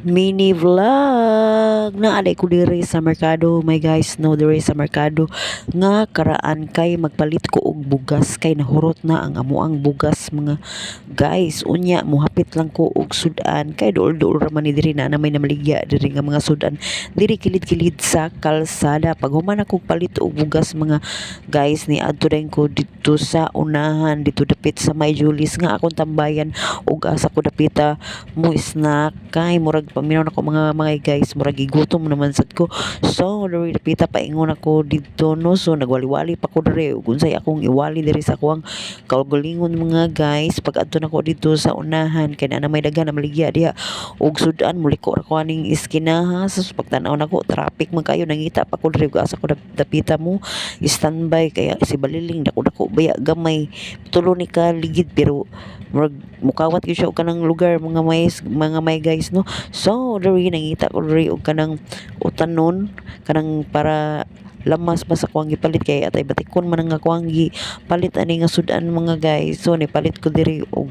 Mini vlog na aday ko diri sa merkado, my guys, no, diri sa merkado nga karaan kay magpalit ko og bugas kay nahurot na ang amuang bugas, mga guys. Unya mohapit lang ko og sudan kay duol-duol ra man ni diri na may namaligya diri nga mga sudan diri kilid-kilid sa kalsada. Pag human ako palit og bugas, mga guys, ni adto din ko dito sa unahan dito dapit sa May Julis nga akong tambayan ug asa ko dapita mo snack kay murag paminaw ako mga guys, murag gigutom naman sad ko. So diri dapita paingon ako dito, no, so nagwali-wali pa ko diri ug unsay akong iwali diri sa kuwang kaugalingon, mga guys. Pag adto nako dito sa unahan kay na may daghan na maligya diha ug sudan muliko ra ko aning iskinaha. So pagtan-aw nako traffic man kayo, nangita pa ko diri ug asa ko dapita mo standby kaya si baliling dako-dako baya gamay tulo ni ka ligid pero murag mukawat gyud siya og kanang lugar, mga may guys, no. So diri nangita ko diri og kanang utanon kanang para lamas ba sa kuwang gipalit kay atay batikon man nga kuwang palit ani nga sudan, mga guys. So ni palit ko diri og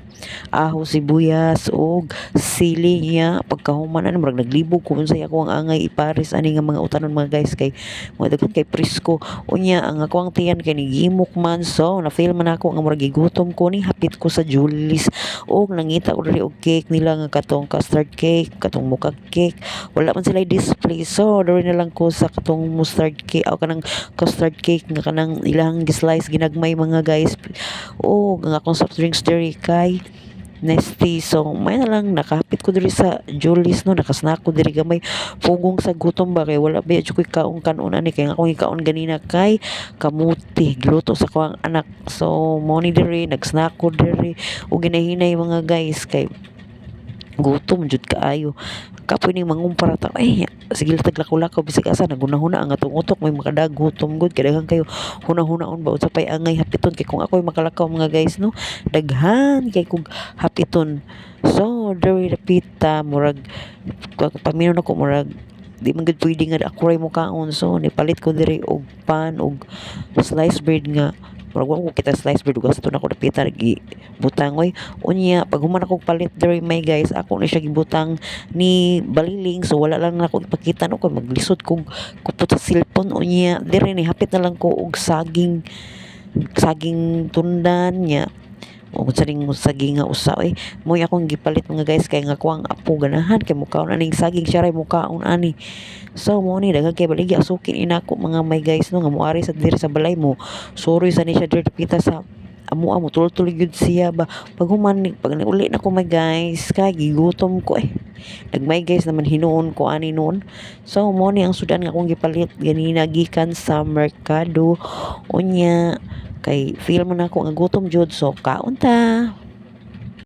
aho, sibuyas og sili niya. Pagkahuman ani murag naglibog ko unsay ako ang angay ipares ani nga mga utanon, mga guys, kay mo daghan kay presko unya ang ako ang tiyan kay nigimok man. So na feel man ako nga murag gigutom ko, ni hapit ko sa Julis og nangita ko diri og cake nila nga katong custard cake, katong mocha cake. Wala man sila display, so diri na lang ko sa katong mustard cake o kanang custard cake nga kanang ilang slice ginagmay, mga guys. O nga akong soft drinks diri kay Nesty. So may na lang nakahapit ko diri sa Julis, no, nakasnack ko diri gamay pugong sa gutom ba kay wala ba koy kaon kanon ani kay akong ikaon ganina kay kamuti giluto sa kuwang anak. So mo ni diri nagsnack ko diri ug ginahinay, mga guys, kay gutom jud kaayo. Kapoy ning mangumpara ta, ay sige taglakaw-lakaw bisig asa nagunahuna ang atong utok may makadag gutom gud kay daghan kayo hunahuna-on ba unsa pay angay hapiton kay kung ako'y makalakaw, mga guys, no, daghan kay kog hapiton. So diri rapita murag paminaw nako murag di man gud pwede nga ako ray mo kaon. So nipalit ko diri og pan og sliced bread nga murag wa ko kita slice bread ug sa nako dapita gi butang oy. Unya pag human ako palit diri, my guys, ako ni siya gibutang ni baliling. So wala lang nako ipakita, no, kay maglisod kog kupot sa cellphone. Unya diri ni hapit na lang ko og saging tundan niya o saring saging nga usa mo akong gipalit, mga guys, kay nga kuwang apo ganahan kay mukaon aning saging siya ray mukaon ani. So mo ni daghan kay baligya sukin inako, mga may guys, no, nga moari sa diri sa balay mo soroy sa ni siya diri pita sa amo tuloy gyud siya ba. Pag human pag uli na ko, my guys, kay gigutom ko nagmay guys naman hinuon ko ani noon. So mo ni ang sudan nga akong gipalit ganina gikan sa merkado. Unya kay feel man ako nga gutom jud, so kaon ta.